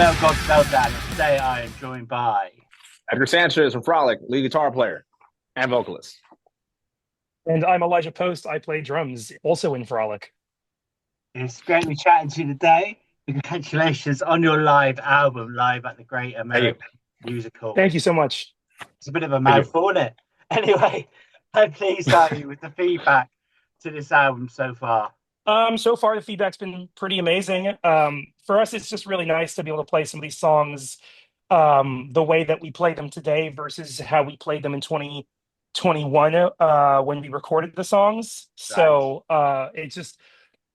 Mel God's Meltdown, and today I am joined by Edgar Sanchez from Frolic, lead guitar player and vocalist. And I'm Elijah Post. I play drums, also in Frolic. It's great to be chatting to you today. Congratulations on your live album, live at the Great American Music Hall. Thank you so much. It's a bit of a mouthful, isn't it? Anyway, how pleased are you with the feedback to this album so far? So far, the feedback's been pretty amazing. For us, it's just really nice to be able to play some of these songs the way that we play them today versus how we played them in 2021 when we recorded the songs. So it's just,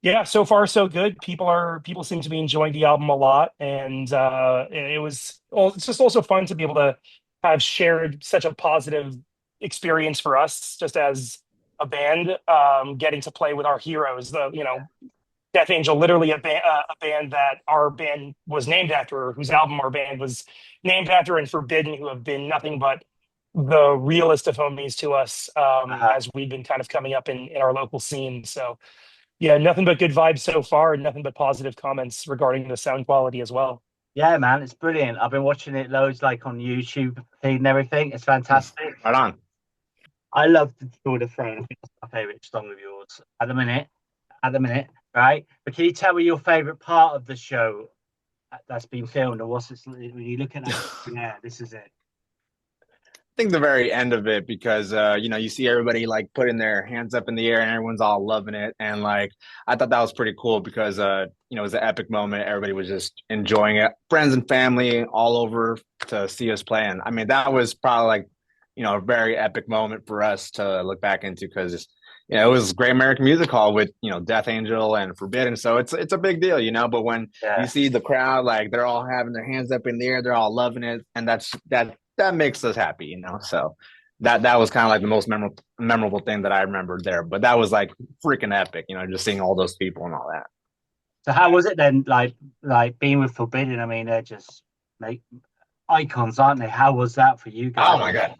yeah, so far so good. People seem to be enjoying the album a lot, and it's just also fun to be able to have shared such a positive experience for us, just as a band, getting to play with our heroes. Death Angel, literally a band that our band was named after, whose album our band was named after, and Forbidden, who have been nothing but the realest of homies to us as we've been kind of coming up in our local scene. So yeah, nothing but good vibes so far, and nothing but positive comments regarding the sound quality as well. Yeah, man, it's brilliant. I've been watching it loads, like on YouTube feed and everything. It's fantastic. Right on. I love the Tour de France. I think that's my favourite song of yours at the minute, right? But can you tell me your favourite part of the show that's been filmed, or what's it when you look at it? Yeah, this is it. I think the very end of it, because you see everybody like putting their hands up in the air and everyone's all loving it, and like I thought that was pretty cool because it was an epic moment. Everybody was just enjoying it, friends and family all over to see us play. And I mean, that was probably like a very epic moment for us to look back into, because it was Great American Music Hall with Death Angel and Forbidden, so it's a big deal, But when you see the crowd, like they're all having their hands up in the air, they're all loving it, and that makes us happy, So that was kind of like the most memorable thing that I remembered there. But that was like freaking epic, just seeing all those people and all that. So how was it then? Like being with Forbidden. I mean, they're just icons, aren't they? How was that for you guys? Oh my god,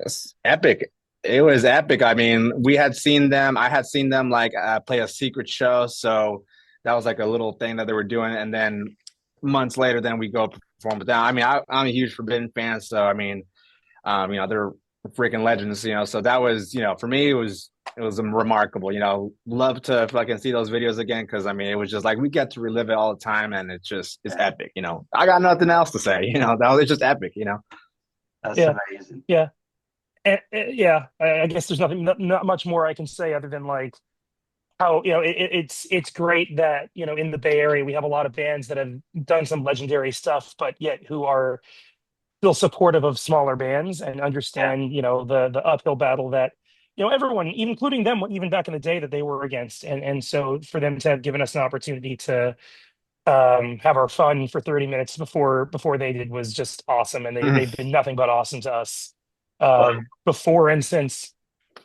it's epic. It was epic. I mean, I had seen them like play a secret show, so that was like a little thing that they were doing, and then months later, then we go perform with them. I mean, I'm a huge Forbidden fan, so I mean, they're freaking legends, So that was, for me, it was remarkable. Love to fucking see those videos again, because I mean, it was just like we get to relive it all the time, and it's epic. I got nothing else to say. It's just epic. That's amazing. Yeah. Yeah, I guess there's not much more I can say other than like how it's great that in the Bay Area we have a lot of bands that have done some legendary stuff, but yet who are still supportive of smaller bands and understand the uphill battle that everyone, including them, even back in the day, that they were against, and so for them to have given us an opportunity to have our fun for 30 minutes before they did was just awesome, and they've been nothing but awesome to us. Before and since.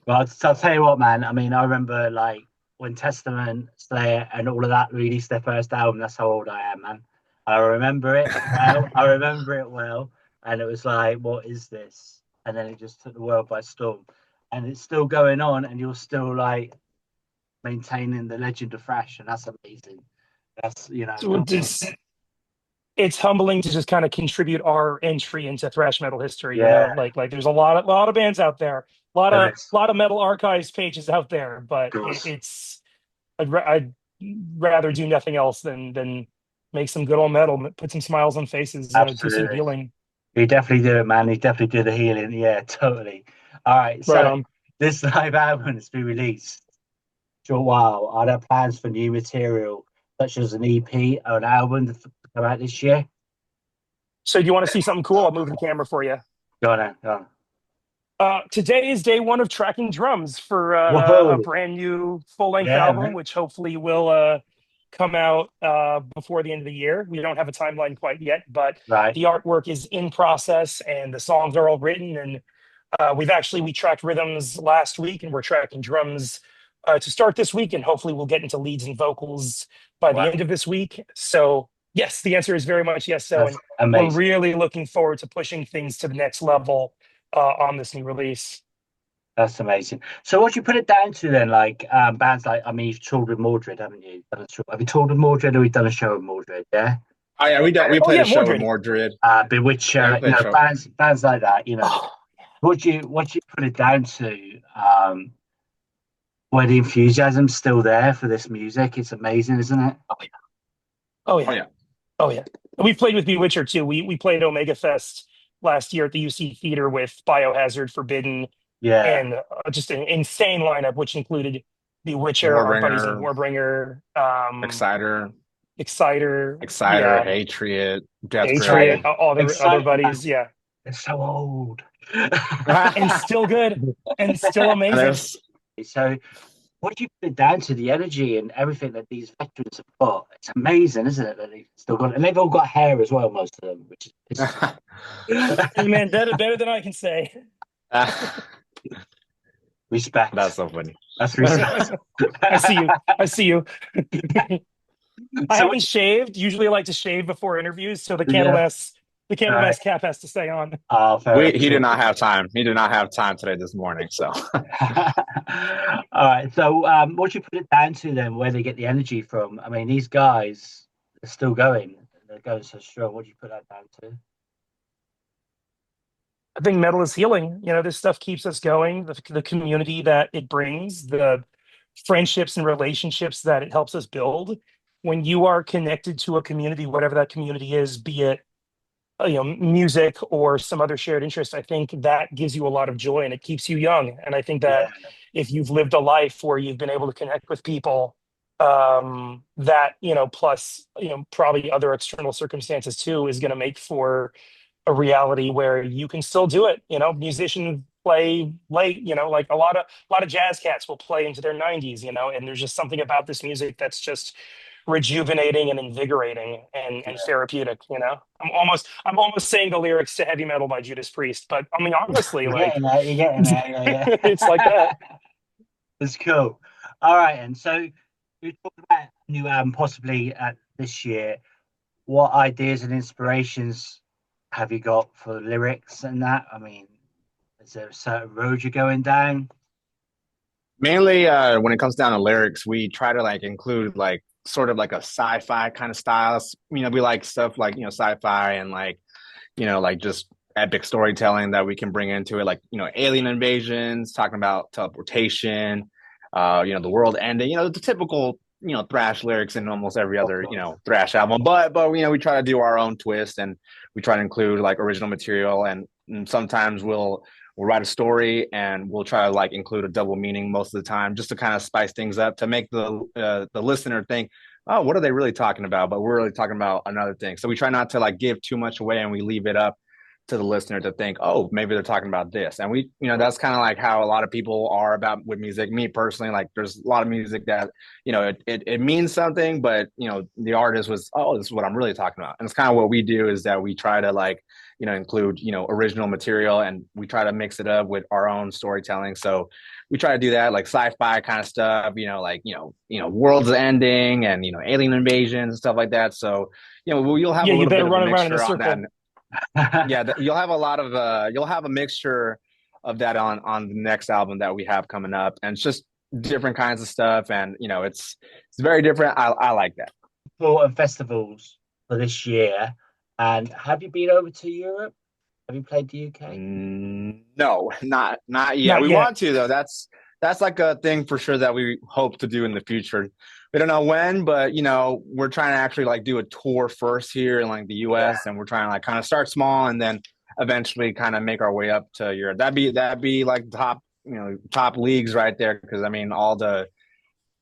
Well, I'll tell you what, man. I mean, I remember like when Testament, Slayer, and all of that released their first album. That's how old I am, man. I remember it well. I remember it well, and it was like, what is this? And then it just took the world by storm, and it's still going on, and you're still like maintaining the legend of thrash, and that's amazing. That's It's humbling to just kind of contribute our entry into thrash metal history. Yeah. Like there's a lot of bands out there, a lot of metal archives pages out there, but I'd rather do nothing else than make some good old metal, put some smiles on faces, do some healing. You definitely do it, man. You definitely do the healing. Yeah, totally. All right. So this live album has been released for a while. Are there plans for new material, such as an EP or an album to come out this year? So do you want to see something cool? I'll move the camera for you. Go on. Today is day one of tracking drums for a brand new full-length album, man, which hopefully will come out before the end of the year. We don't have a timeline quite yet, but the artwork is in process and the songs are all written. And we tracked rhythms last week, and we're tracking drums to start this week, and hopefully we'll get into leads and vocals by the end of this week. So yes, the answer is very much yes. So and we're really looking forward to pushing things to the next level on this new release. That's amazing. So what do you put it down to then? Like bands like, I mean, you've toured with Mordred, haven't you? Have you toured with Mordred, or you've done a show with Mordred? Yeah. Oh yeah, we Oh played yeah, a show with Mordred. Mordred. Yeah, we Bewitcher, played a show. bands like that. Oh, What do you put it down to? Where the enthusiasm's still there for this music? It's amazing, isn't it? oh yeah. Oh Oh yeah. yeah. Oh yeah. We've played with Bewitcher too. We played Omega Fest last year at the UC Theater with Biohazard, Forbidden, Yeah, and just an insane lineup, which included Bewitcher, our buddies in Warbringer, Warbringer, Exciter, Exciter, Exciter, yeah, Hatred, Death Patriot, Grid. exciting, all the other exciting. buddies, yeah, It's so old. and still good and still And amazing. So, what do you put it down to? The energy and everything that these veterans have got. It's amazing, isn't it? That they've still got, and they've all got hair as well, most of them, which is Man, better than I can say. respect. That's so funny. That's respect. I see you. I see you. I So, haven't shaved. Usually, I like to shave before interviews, so the yeah, Candlemass cap has to stay on. fair He did enough. not have time. He did not have time today this morning. So All right. So, what do you put it down to then? Where they get the energy from? I mean, these guys are still going. They're going so strong. What do you put that down to? I think metal is healing. This stuff keeps us going. The community that it brings, the friendships and relationships that it helps us build. When you are connected to a community, whatever that community is, be it music or some other shared interest, I think that gives you a lot of joy and it keeps you young. And I think Yeah, that if you've lived a life where you've been able to connect with people, that plus probably other external circumstances too, is going to make for a reality where you can still do it. Musicians play late, like a lot of jazz cats will play into their 90s, and there's just something about this music that's just rejuvenating and invigorating and yeah. therapeutic. I'm almost saying the lyrics to Heavy Metal by Judas Priest, but I mean honestly, You're like getting there. You're getting there. Yeah, it's like yeah. that. It's cool. All right, and so you talk about a new album possibly this year. What ideas and inspirations have you got for lyrics and that? I mean, is there a certain road you're going down? mainly when it comes down to lyrics, we try to like include like sort of like a sci-fi kind of styles. We like stuff like sci-fi and like like just epic storytelling that we can bring into it, like alien invasions, talking about teleportation, the world ending, the typical thrash lyrics in almost every Of other course. thrash album. But we try to do our own twist, and we try to include like original material, and sometimes we'll write a story and we'll try to like include a double meaning most of the time, just to kind of spice things up to make the listener think, oh, what are they really talking about? But we're really talking about another thing. So we try not to like give too much away, and we leave it up to the listener to think, oh, maybe they're talking about this. And we, that's kind of like how a lot of people are about with music. Me personally, like there's a lot of music that, it means something, but the artist was, oh, this is what I'm really talking about. And it's kind of what we do, is that we try to like, include, original material, and we try to mix it up with our own storytelling. So we try to do that, like sci-fi kind of stuff, like, world's ending and, alien invasions and stuff like that. So, you'll have Yeah, a you little bit better of a run around in a mixture on that. circle. Yeah, you'll have a lot of you'll have a mixture of that on the next album that we have coming up, and it's just different kinds of stuff, and it's very different. I like that. Important festivals for this year. And have you been over to Europe? Have you played the UK? No, not yet. Not We yet. want to though. That's like a thing for sure that we hope to do in the future. We don't know when, but we're trying to actually like do a tour first here in like the US, and we're trying to like kind of start small and then eventually kind of make our way up to Europe. That'd be like top leagues right there, because I mean all the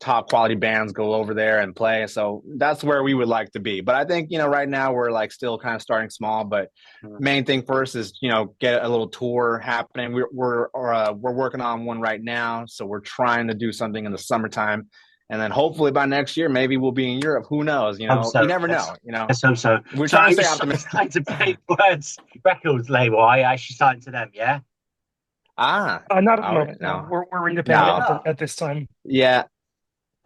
top quality bands go over there and play. So that's where we would like to be. But I think, right now we're like still kind of starting small, but main thing first is, get a little tour happening. We're working on one right now. So we're trying to do something in the summertime. And then hopefully by next year, maybe we'll be in Europe. Who knows? You never know, Let's hope so. We're So trying are to you stay optimistic. starting to play Words Records label? Are you actually starting to them? Yeah. Not at the All right. moment. No, No, we're independent no. at this time. Yeah.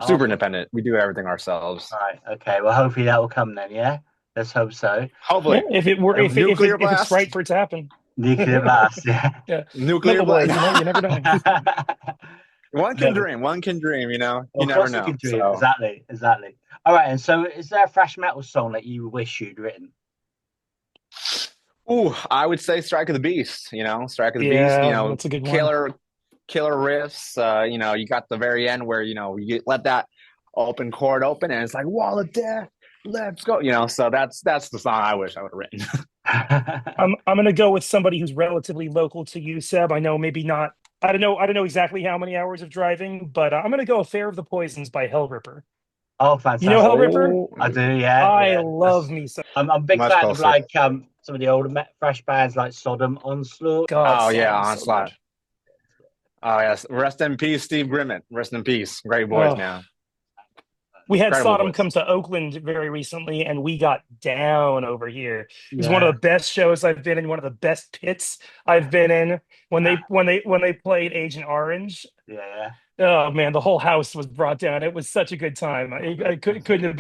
Super Oh, independent. We do everything ourselves. all right. Okay. Well, hopefully that will come then. Yeah. Let's hope so. Yeah, Hopefully. if it were, Nuclear if it's blast. right for it to happen. Nuclear blast. Yeah. Yeah, Nuclear Metal Boys. blast. You never know. One can No, dream. One can dream. You of never course you know. can dream. So, Exactly, exactly. All right, and so is there a thrash metal song that you wish you'd written? ooh, I would say Strike of the Beast. Strike of the Beast. Yeah, that's a good one. Killer riffs. You got the very end where let that open chord open, and it's like Wall of Death. Let's go. So that's the song I wish I would have written. I'm gonna go with somebody who's relatively local to you, Seb. I know maybe not. I don't know exactly how many hours of driving, but I'm gonna go Affair of the Poisons by Hellripper. Oh, You know fantastic! Hellripper? Oh, I do, yeah, I yeah. love me some I'm a big much fan of closer. like some of the older thrash bands like Sodom, Onslaught. God Oh yeah, Sodom's so Onslaught. good. Oh yes, rest in peace, Steve Grimmett. Rest in peace, great voice, Oh, man. we had Incredible Sodom voice. come to Oakland very recently, and we got down over here. It was one Yeah, of the best shows I've been in, one of the best pits I've been in. When they played Agent Orange, yeah, oh man, the whole house was brought down. It was such a good time. Couldn't have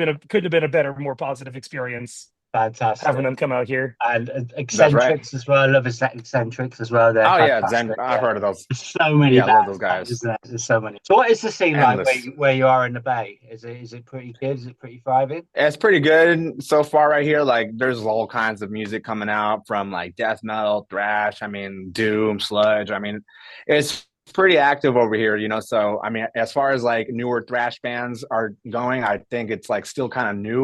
been a better, more positive experience having fantastic. them come out here. And That's right. eccentrics as well. I love eccentrics as well. They're Oh yeah, Zen. fantastic. I've Yeah, heard of those. there's so many Yeah, I love bands, those man, guys. isn't there? There's so many. So, what is the scene like Endless. where you are in the Bay? Is it pretty good? Is it pretty thriving? It's pretty good so far right here. Like, there's all kinds of music coming out from like death metal, thrash. I mean, doom, sludge. I mean, it's pretty active over here. So I mean, as far as like newer thrash bands are going, I think it's like still kind of new.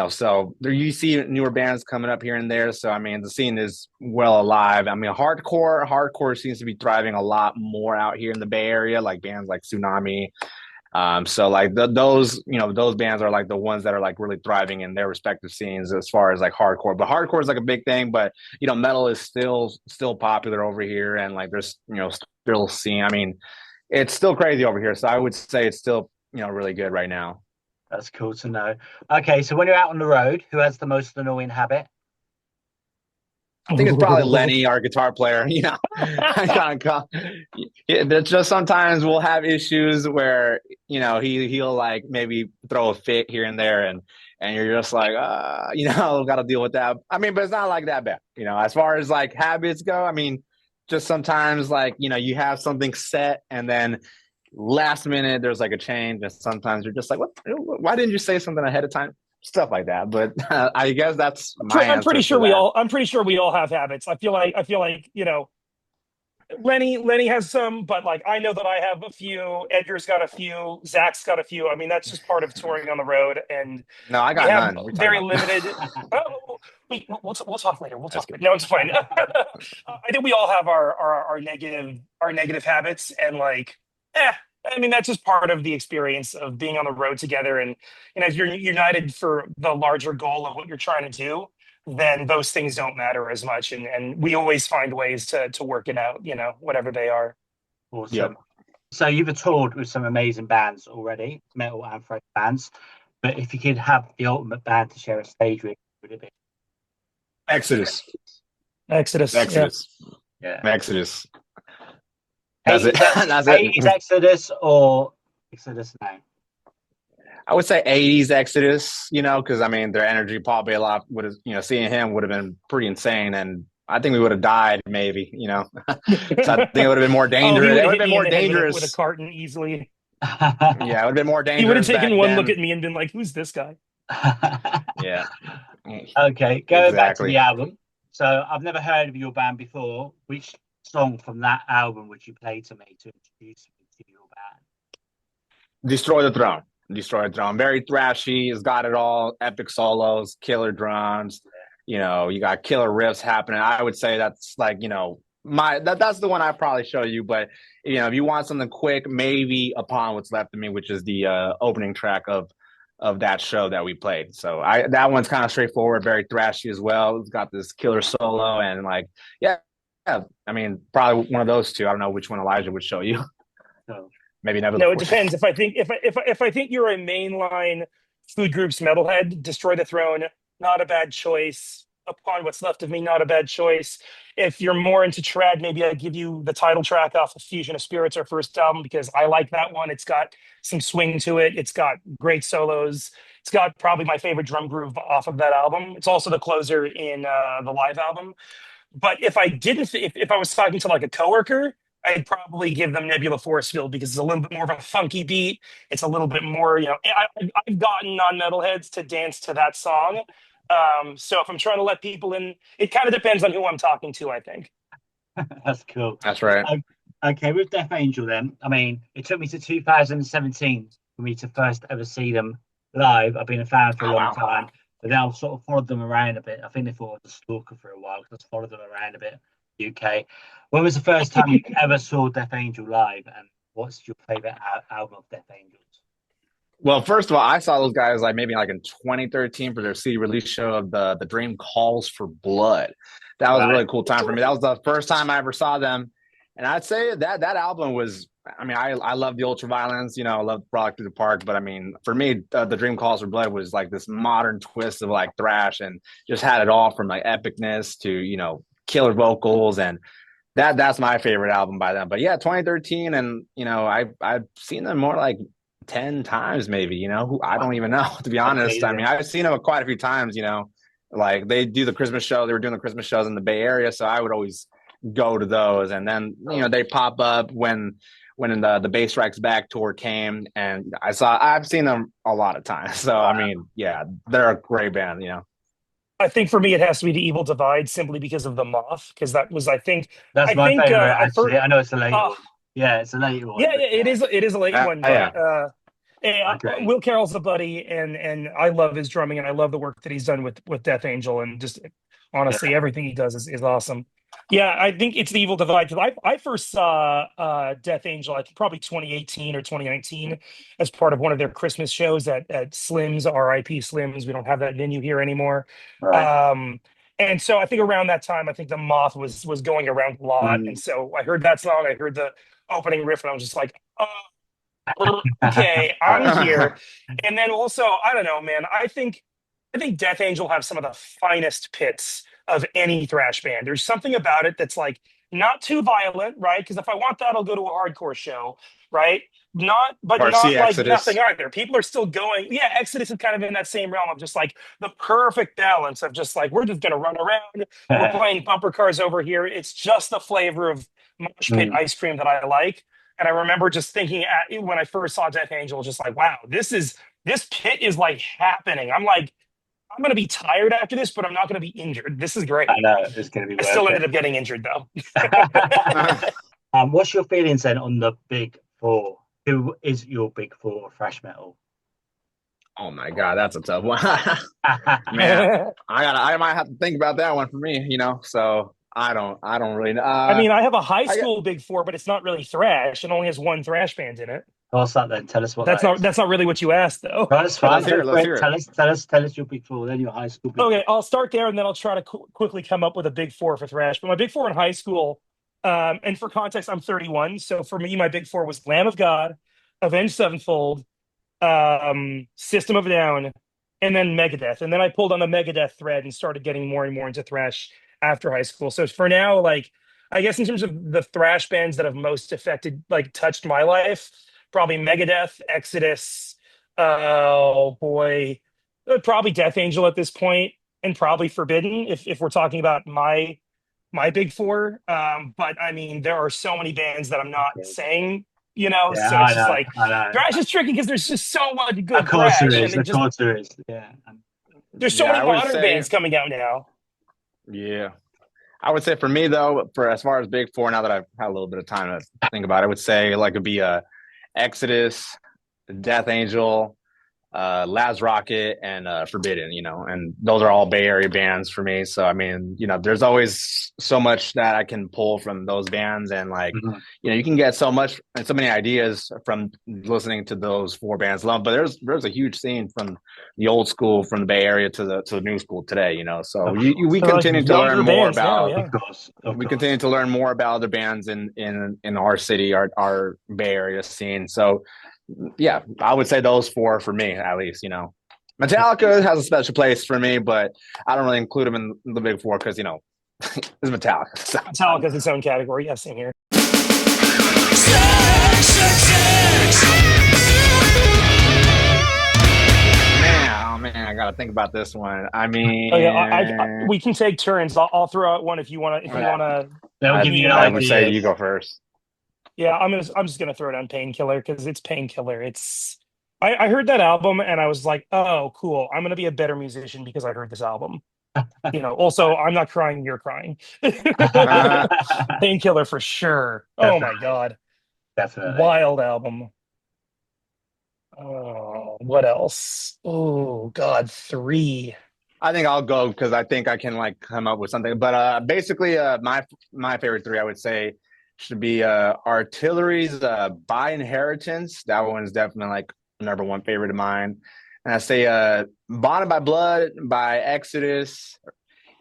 So there you see newer bands coming up here and there. So I mean, the scene is well alive. I mean, hardcore seems to be thriving a lot more out here in the Bay Area, like bands like Tsunami. So like those bands are like the ones that are like really thriving in their respective scenes as far as like hardcore. But hardcore is like a big thing. But metal is still popular over here, and like there's still scene. I mean, it's still crazy over here. So I would say it's still really good right now. That's cool to know. Okay, so when you're out on the road, who has the most annoying habit? I think it's probably Lenny, our guitar player. I kind of there's just sometimes we'll have issues where he'll like maybe throw a fit here and there, and you're just like got to deal with that. I mean, but it's not like that bad. As far as like habits go, I mean, just sometimes like you have something set and then last minute there's like a change, and sometimes you're just like, what? Why didn't you say something ahead of time? Stuff like that. But I guess that's my I'm answer pretty for sure that. I'm pretty sure we all have habits. I feel like Lenny has some, but like I know that I have a few. Edgar's got a few. Zach's got a few. I mean, that's just part of touring on the road, and No, I we got have none. We talking very about? limited. Oh, we'll talk later. We'll talk. No, it's fine. I think we all have our negative habits, and like, I mean, that's just part of the experience of being on the road together, and if you're united for the larger goal of what you're trying to do, then those things don't matter as much, and we always find ways to work it out, whatever they are. Awesome. Yep. So you've toured with some amazing bands already, metal and thrash bands. But if you could have the ultimate band to share a stage with, would it be? Exodus. Exodus, yeah. Exodus. Yeah. Exodus. That's it. 80s, That's 80s it. Exodus or Exodus now? I would say 80s Exodus, because I mean their energy probably a lot would have, seeing him would have been pretty insane, and I think we would have died maybe. So I think it would have been more Oh, he dangerous. would It have would have hit been me in more the head with a dangerous. carton easily. Yeah, it would have been more He would have dangerous taken back one look then. at me and been like, "Who's this guy?" Yeah. Okay, going back to Exactly. the album. So I've never heard of your band before. Which song from that album would you play to me to introduce me to your band? Destroy the Throne. Destroy the Throne. Very thrashy. It's got it all. Epic solos, killer drums. You got killer riffs happening. I would say that's like, that's the one I probably show you. But if you want something quick, maybe Upon What's Left of Me, which is the opening track of that show that we played. So that one's kind of straightforward, very thrashy as well. It's got this killer solo and like, yeah. I mean, probably one of those two. I don't know which one Elijah would show you. So, Maybe never. No, it depends. If I think you're a mainline Food Groups metalhead, Destroy the Throne, not a bad choice. Upon What's Left of Me, not a bad choice. If you're more into trad, maybe I give you the title track off of Fusion of Spirits, our first album, because I like that one. It's got some swing to it. It's got great solos. It's got probably my favorite drum groove off of that album. It's also the closer in the live album. But if I didn't, if I was talking to like a coworker, I'd probably give them Nebula Force Field because it's a little bit more of a funky beat. It's a little bit more, I've gotten non-metalheads to dance to that song. So if I'm trying to let people in, it kind of depends on who I'm talking to, I think. That's cool. That's right. Okay, with Death Angel then, I mean, it took me to 2017 for me to first ever see them live. I've been a fan for a long time, but then I've sort of followed them around a bit. I think they thought I was a stalker for a while because I followed them around a bit, UK. When was the first time you ever saw Death Angel live, and what's your favorite album of Death Angels? Well, first of all, I saw those guys like maybe like in 2013 for their CD release show of the Dream Calls for Blood. That was a really cool time for me. That was the first time I ever saw them. And I'd say that album was, I mean, I love the Ultraviolence, I love Frolic Through the Park, but I mean, for me, the Dream Calls for Blood was like this modern twist of like thrash and just had it all from like epicness to, killer vocals. And that's my favorite album by them. But yeah, 2013. And, I've seen them more like 10 times maybe, I don't even know, to be honest. I mean, I've seen them quite a few times, like they do the Christmas show. They were doing the Christmas shows in the Bay Area. So I would always go to those, and then they pop up when the Bay Strikes Back tour came, and I've seen them a lot of times. So I mean, yeah, they're a great band. I think for me it has to be the Evil Divide simply because of the Moth, because that was that's my favorite. Actually, I know it's a late one. Yeah, it's a late one. Yeah, it is a late one. But, Will Carroll's a buddy, and I love his drumming, and I love the work that he's done with Death Angel, and just honestly, everything he does is awesome. Yeah, I think it's the Evil Divide, because I first saw Death Angel, I think probably 2018 or 2019, as part of one of their Christmas shows at Slim's, R.I.P. Slim's. We don't have that venue here anymore. Right. And so I think around that time, I think the Moth was going around a lot. And so I heard that song, I heard the opening riff, and I was just like, oh, okay, I'm here. And then also, I don't know, man, I think Death Angel have some of the finest pits of any thrash band. There's something about it that's like not too violent, right? Because if I want that, I'll go to a hardcore show, right? Not like nothing either. People are still going. Yeah, Exodus is kind of in that same realm of just like the perfect balance of just like, we're just gonna run around. We're playing bumper cars over here. It's just the flavor of mosh pit ice cream that I like. And I remember just thinking when I first saw Death Angel, just like, wow, this pit is like happening. I'm like, I'm going to be tired after this, but I'm not going to be injured. This is great. I know, it's going to be. I still ended up getting injured though. What's your feelings then on the big four? Who is your big four of thrash metal? Oh my God, that's a tough one. Man, I might have to think about that one for me, so I don't really know. I mean, I have a high school big four, but it's not really thrash. It only has one thrash band in it. What's that then? Tell us what that's not really what you asked though. No, that's fine. Let's hear it. Tell us your big four, then your high school big four. Okay, I'll start there and then I'll try to quickly come up with a big four for thrash. But my big four in high school, and for context, I'm 31. So for me, my big four was Lamb of God, Avenged Sevenfold, System of a Down, and then Megadeth. And then I pulled on the Megadeth thread and started getting more and more into thrash after high school. So for now, like, I guess in terms of the thrash bands that have most touched my life, probably Megadeth, Exodus, oh boy, probably Death Angel at this point, and probably Forbidden if we're talking about my big four. But I mean, there are so many bands that I'm not saying, so it's just like thrash is tricky because there's just so much good thrash. Of course there is. Yeah. There's so many modern bands coming out now. Yeah. I would say for me though, for as far as big four, now that I've had a little bit of time to think about it, I would say like it'd be Exodus, Death Angel, Laz Rocket, and Forbidden, and those are all Bay Area bands for me. So I mean, there's always so much that I can pull from those bands, and like, you can get so much and so many ideas from listening to those four bands alone. But there's a huge scene from the old school, from the Bay Area to the new school today, So we continue to learn more about. We continue to learn more about other bands in our city, our Bay Area scene. So. Yeah, I would say those four for me, at least, Metallica has a special place for me, but I don't really include them in the big four because, it's Metallica. So. Metallica is its own category. Yeah, same here. Man, I got to think about this one. I mean... we can take turns. I'll throw out one if you want to. I would say you go first. Yeah, I'm just gonna throw down Painkiller because it's Painkiller. I heard that album and I was like, oh, cool. I'm gonna be a better musician because I heard this album. Also, I'm not crying, you're crying. Painkiller for sure. Oh my Definitely, God. definitely. Wild album. Oh, what else? Oh God, three. I think I'll go because I think I can like come up with something. But basically, my favorite three I would say should be Artillery's By Inheritance. That one's definitely like number one favorite of mine. And I say Bonded by Blood by Exodus.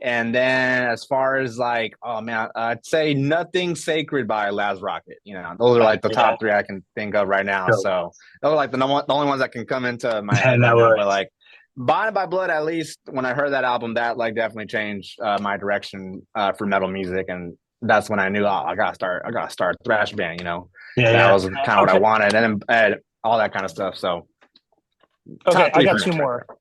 And then as far as like, oh man, I'd say Nothing Sacred by Laz Rocket. You know, those are like the Yeah, top three I can think of right now. cool. So those are like the only ones that can come into my Yeah, head no right now. But worries. like Bonded by Blood, at least when I heard that album, that like definitely changed my direction for metal music. And that's when I knew, oh, I gotta start a thrash band, you know. Yeah, That yeah. was kind of what I Okay, wanted. And then all that kind of stuff. So okay, top I three got for two me right more. there.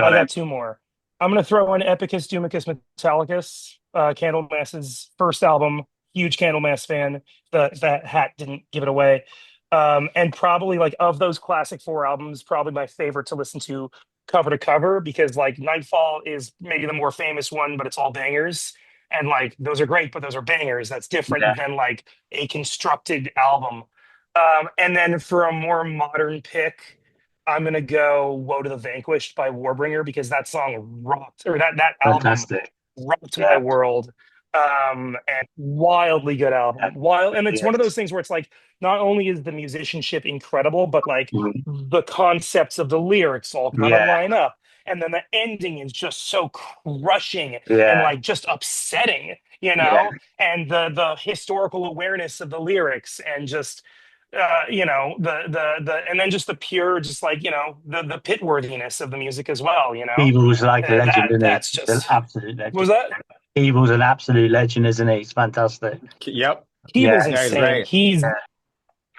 I Got got it. two more. I'm gonna throw in Epicus Doomicus Metallicus, Candlemass's first album. Huge Candlemass fan. That hat didn't give it away. And probably like of those classic four albums, probably my favorite to listen to cover because like Nightfall is maybe the more famous one, but it's all bangers. And like those are great, but those are bangers. That's Yeah, different than like a constructed album. And then for a more modern pick, I'm gonna go "Woe to the Vanquished" by Warbringer because that song rocked, or that album fantastic. rocked my Yeah, world. And wildly good yeah. album. Wild, and it's one of those Yes. things where it's like not only is the musicianship incredible, but like Mhm. the concepts of the lyrics all kind of Yeah, line up. And then the ending is just so crushing and yeah, like just upsetting, yeah. and the historical awareness of the lyrics and just the and then just the pure just like the pit worthiness of the music as well, Evil's like a legend, that isn't he? that's He's an just absolute what was legend. that. Evil's an absolute legend, isn't he? He's fantastic. Yep. Keeble's Yeah, Yeah, he's insane. great. He's yeah.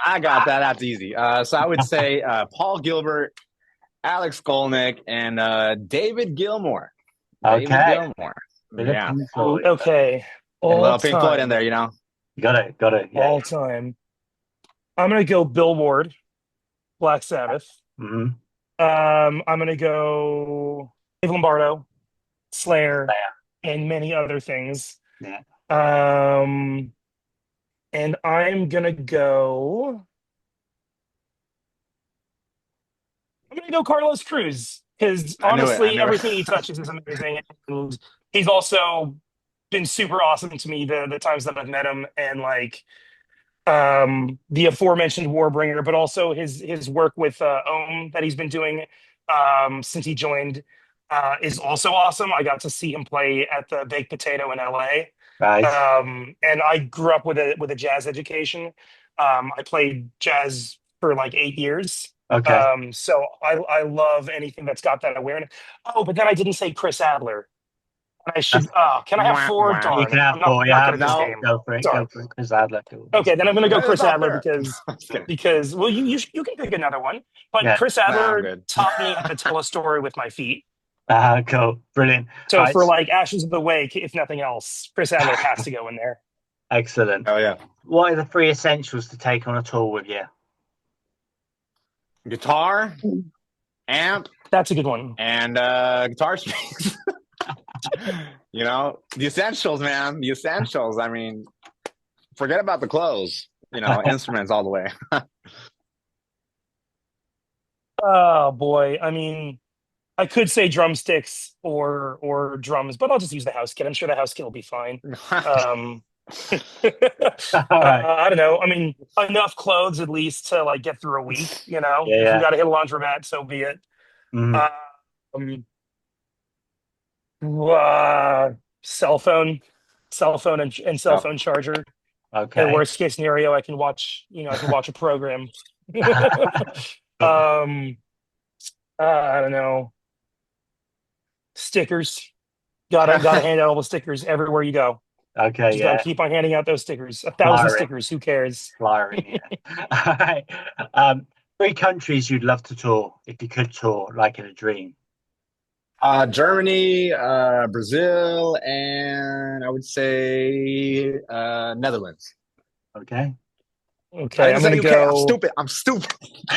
I got that. That's easy. So I would say Paul Gilbert, Alex Skolnick, and David Gilmour. David Okay. Gilmour. Bit of Yeah. Pink Floyd. okay. And a All little Pink Floyd in time, there, you know. Got it. Got it. Yeah. all time. I'm gonna go Bill Ward, Black Sabbath. Mm-hmm. I'm gonna go Dave Lombardo, Slayer, Yeah. and many other things. Yeah. Um, and I'm gonna go. I'm gonna go Carlos Cruz because I knew it. I honestly, knew it. everything he touches is amazing, and he's also been super awesome to me the times that I've met him, and like the aforementioned Warbringer, but also his work with Ohm that he's been doing since he joined is also awesome. I got to see him play at the Baked Potato in LA, Right. and I grew up with a jazz education. I played jazz for like 8 years. Okay. So I love anything that's got that awareness. Oh, but then I didn't say Chris Adler. And I should. That's, Can I have Mwah, four? mwah. you Darn, can have I'm four. You not good have at this four. No, game. Go for it. Sorry. Go for it. Chris Adler. Cool. Okay, then I'm going to go it's Chris not Adler fair. because I'm just kidding. because well, you can pick another one, but Yeah. Chris Nah, I'm Adler good. taught me how to tell a story with my feet. Cool. Brilliant. So Right. for like Ashes of the Wake, if nothing else, Chris Adler has to go in there. Excellent. Oh yeah. What are the three essentials to take on a tour with you? Guitar, amp, That's a good one. and guitar strings. You know, the essentials, man. The essentials. I mean, forget about the clothes. You know, instruments all the way. Oh boy, I mean, I could say drumsticks or drums, but I'll just use the house kit. I'm sure the house kit will be fine. Um, All right. I don't know. I mean, enough clothes at least to like get through a week. Yeah. If we Yeah. got to hit a laundromat, so be it. Mhm. Um, uh, cell phone, and cell Yep. phone charger. In Okay. worst case scenario, I can watch a program. Cool. um, I don't know. Stickers. Gotta hand out all the stickers everywhere you go. Okay. Just gotta Yeah. keep on handing out those stickers. 1,000 Flyering. stickers. Who cares? Flyering. Yeah. All right. Three countries you'd love to tour if you could tour, like in a dream. Germany, Brazil, and I would say Netherlands. Okay. Okay, I I'm didn't say gonna UK. I'm go. stupid. I'm stupid.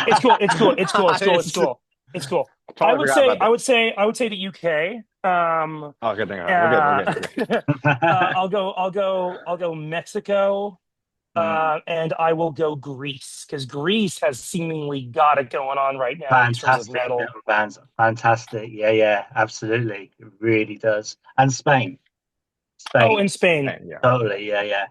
It's cool. It's cool. It's cool. It's cool. It's It's- cool. It's cool. I Totally would forgot say. about I that. would say. I would say the UK. Oh, good thing. All right. We're good. We're Uh, good. We're good. I'll go. I'll go Mexico. Mm, And I will go Greece because Greece has seemingly got it going on right now in terms of fantastic metal. little bands. Fantastic. Yeah, yeah, absolutely. It really does. And Spain. Oh, Spain. in Spain Yeah. Totally. Yeah, yeah.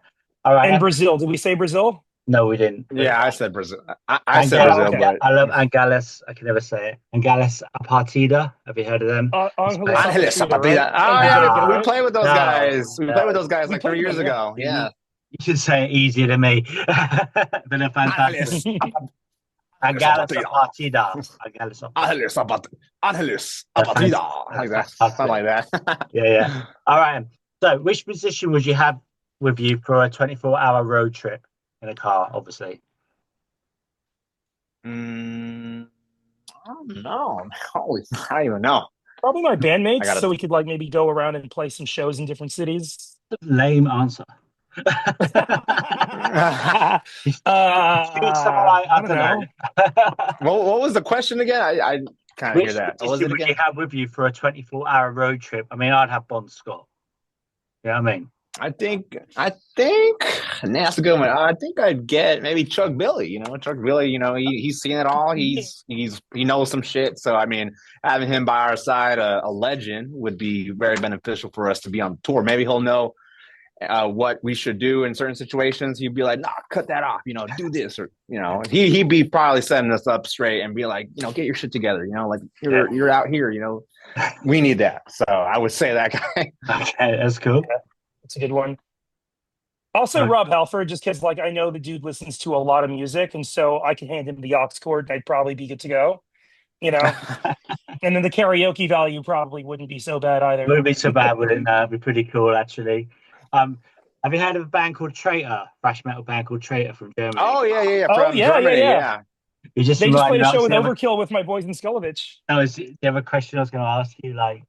All right. and Brazil. Did we say Brazil? No, we didn't. Yeah, I said Brazil. I said Angel, Oh, Brazil, okay. but I love Angales. I can never say it. Angales Apartida. Have you heard of them? Angeles Spain. Angeles Apatrida, right? Zapatilla. Oh Did I get it yeah, we right? played with those No, guys. We played with no. those guys We like played three with years them, yeah. ago. You, Yeah. you should say it easier than me. But they're fantastic. Angeles Angales Zapatilla. Apartida. Angales Apartida. Angeles They're Zapatilla. they're Like that. Something fantastic. like that. Yeah, yeah. All right. So, which musician would you have with you for a 24-hour road trip in a car, obviously? mm, I don't know. Holy, I don't even know. Probably my I bandmates, gotta. so we could like maybe go around and play some shows in different cities. Lame answer. Shoot someone like, I I don't don't know. know. What was the question again? I kind of hear Which that. What was musician it would you again? have with you for a 24-hour road trip? I mean, I'd have Bon Scott. You know what I mean? I think, and that's a good one. I think I'd get maybe Chuck Billy. Chuck Billy. He's seen it all. He knows some shit. So I mean, having him by our side, a legend, would be very beneficial for us to be on the tour. Maybe he'll know what we should do in certain situations. He'd be like, "Nah, cut that off. Do this," or he'd be probably setting us up straight and be like, "Get your shit together. Like Yeah. you're out here. We need that." So I would say that guy. Okay, that's cool. Yeah, that's a good one. Also, Rob Halford, just because like I know the dude listens to a lot of music, and so I can hand him the aux cord, and I'd probably be good to go. You know, and then the karaoke value probably wouldn't be so bad either. Wouldn't be so bad, would it? No, it'd be pretty cool, actually. Um, have you heard of a band called Traitor? Thrash metal band called Traitor from Germany. Oh yeah, Oh from yeah, yeah, Germany, yeah. yeah. You just They just reminded played a me. show with The other, Overkill with my boys in Skulovich. that was the other question I was going to ask you. Like,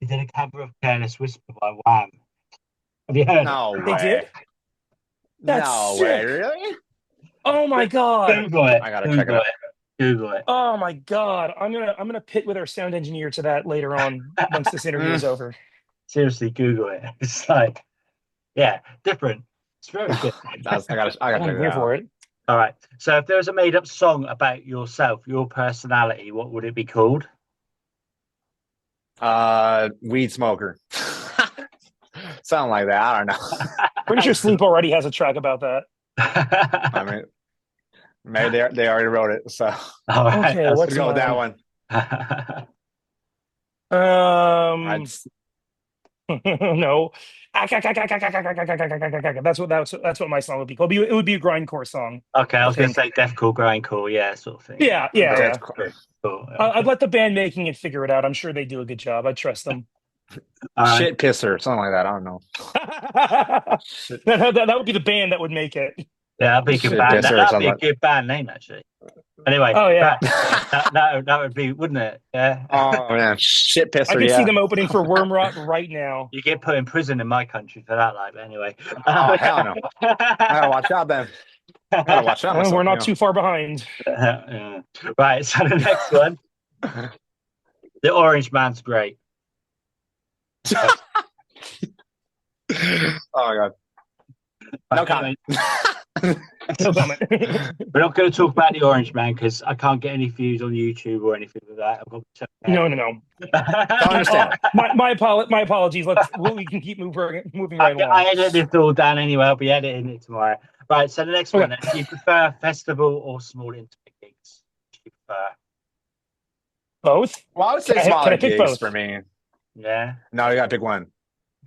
you did a cover of "Careless Whisper" by Wham. Have you heard it? No They did? way. That's No way, sick. really? Oh my god. Google it. I gotta check it Google out. it. Google it. Oh my god. I'm gonna pit with our sound engineer to that later on once this interview is over. Seriously, Google it. It's like, yeah, different. It's very good. I gotta I'm check it here for out. it. All right. So, if there was a made-up song about yourself, your personality, what would it be called? Weed smoker. Something like that. I don't know. Pretty sure Sleep already has a track about that. I mean, maybe they already wrote it. So All right. Okay, let's what's go with that mine? one. Um, I'd, no. That's what my song would be called. It would be a grindcore song, Okay, I I was going to think. say deathcore, grindcore, yeah, sort of thing. Yeah, yeah, Cool. yeah. Cool. Cool. I'd let the band making it figure it out. I'm sure they do a good job. I trust them. All right. shit pisser, something like that. I don't know. that would be the band that would make it. Yeah, that'd be a good Shit band. pisser or That'd be a something. good band name, actually. Anyway, Oh yeah, that would be, wouldn't it? Yeah. Oh man, shit I pisser. could see Yeah. them opening for Wormrot right now. You get put in prison in my country for that, like. But anyway. Oh hell no. I gotta watch out then. I gotta watch out. We're not myself, too far behind. Yeah. Right. So the next one, the Orange Man's great. Oh my god. No comment. No comment. We're not going to talk about the Orange Man because I can't get any views on YouTube or anything like that. I've got to No. Don't understand. My apologies. We can keep moving right along. I edited it all down anyway. I'll be editing it tomorrow. Right. So the next one, then. Do you prefer festival or small intimate gigs? Do you prefer? Both? Well, I would say Can I smaller pick gigs both? for me. Yeah. No, you gotta pick one.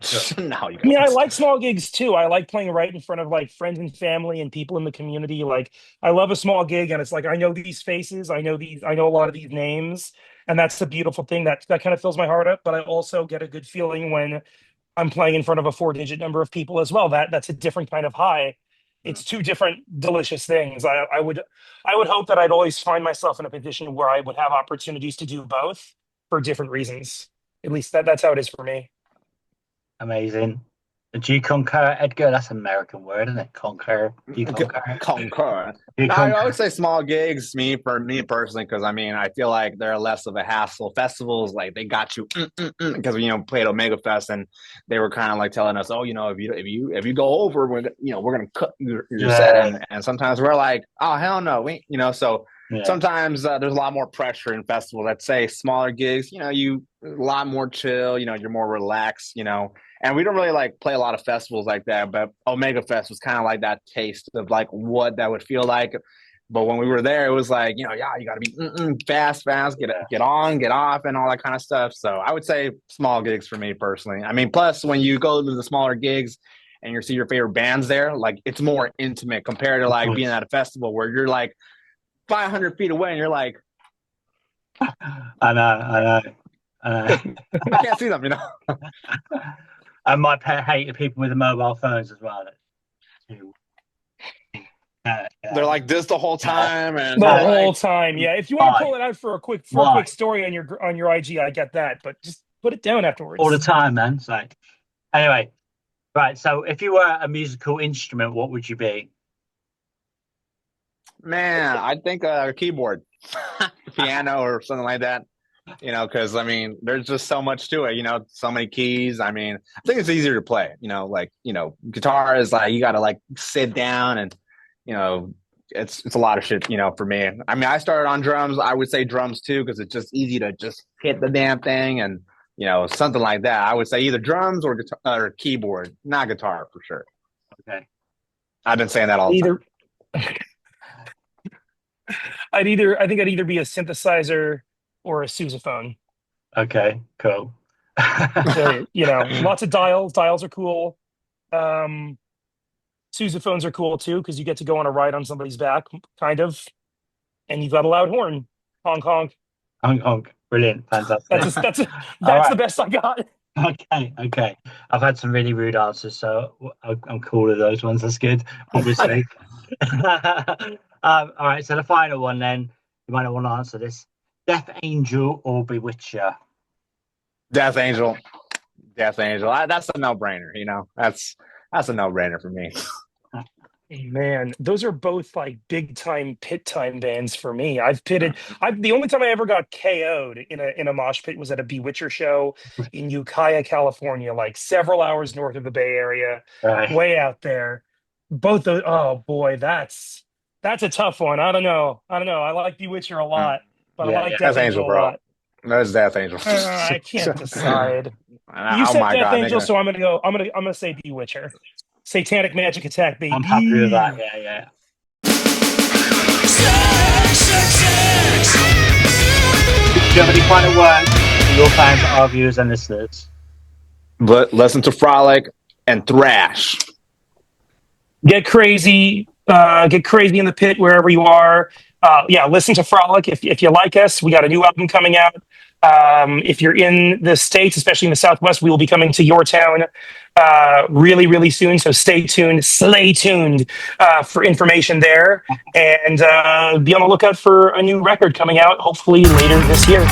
Sure. No, you I mean, I gotta like small gigs too. I like playing right in front of like friends and family and people in the community. Like, I love a small gig, and it's like I know these faces, I know a lot of these names, and that's the beautiful thing that kind of fills my heart up. But I also get a good feeling when I'm playing in front of a 4-digit number of people as well. That's a different kind of high. It's two different delicious things. I would hope that I'd always find myself in a position where I would have opportunities to do both for different reasons. At least that's how it is for me. Amazing. Do you concur, Edgar? That's an American word, isn't it? Concur. Do you concur? Concur. Do you No, I concur? would say small gigs, for me personally, because I mean, I feel like they're less of a hassle. Festivals, like they got you because we played Omega Fest, and they were kind of like telling us, oh, if you go over, we're gonna cut your set, and sometimes we're like, oh hell no, so. Yeah. Sometimes there's a lot more pressure in festivals. I'd say smaller gigs, you a lot more chill, you're more relaxed, and we don't really like play a lot of festivals like that. But Omega Fest was kind of like that taste of like what that would feel like. But when we were there, it was like, you got to be fast, get on, get off, and all that kind of stuff. So I would say small gigs for me personally. I mean, plus when you go to the smaller gigs and you see your favorite bands there, like it's more intimate compared to like being at a festival where you're like 500 feet away and you're like, I know. I can't see them, And my pet hated people with the mobile phones as well. They're like this the whole time, and the whole time. Yeah, if you want to pull it out for a quick story on your IG, I get that, but just put it down afterwards. All the time, man. So anyway, right. So if you were a musical instrument, what would you be? Man, I think a keyboard, piano, or something like that. Because I mean, there's just so much to it. So many keys. I mean, I think it's easier to play. Guitar is like you got to like sit down and it's a lot of shit. For me. I mean, I started on drums. I would say drums too because it's just easy to just hit the damn thing and something like that. I would say either drums or guitar or keyboard, not guitar for sure. Okay, I've been saying that all the time. I think I'd either be a synthesizer or a sousaphone. Okay, cool. So, lots of dials. Dials are cool. Sousaphones are cool too because you get to go on a ride on somebody's back, kind of, and you've got a loud horn. Honk honk. Honk honk. Brilliant, fantastic. That's right. The best I got. Okay. I've had some really rude answers, so I'm cool with those ones. That's good, obviously. All right, so the final one then, you might not want to answer this. Death Angel or Bewitcher? Death Angel. That's a no-brainer, That's a no-brainer for me. Man, those are both like big-time pit time bands for me. The only time I ever got KO'd in a mosh pit was at a Bewitcher show in Ukiah, California, like several hours north of the Bay Area, way out there. Both those, oh boy, that's a tough one. I don't know. I like Bewitcher a lot, but I like Death Angel a lot. That's Death Angel. I can't decide. You said Death Angel, so I'm gonna say Bewitcher. Satanic Magic Attack, baby. I'm happy with that. Yeah. Do you have any final words for your fans, our viewers, and listeners? But listen to Frolic and thrash. Get crazy in the pit wherever you are. Listen to Frolic if you like us. We got a new album coming out. If you're in the States, especially in the Southwest, we will be coming to your town really, really soon. So stay tuned for information there, and be on the lookout for a new record coming out hopefully later this year.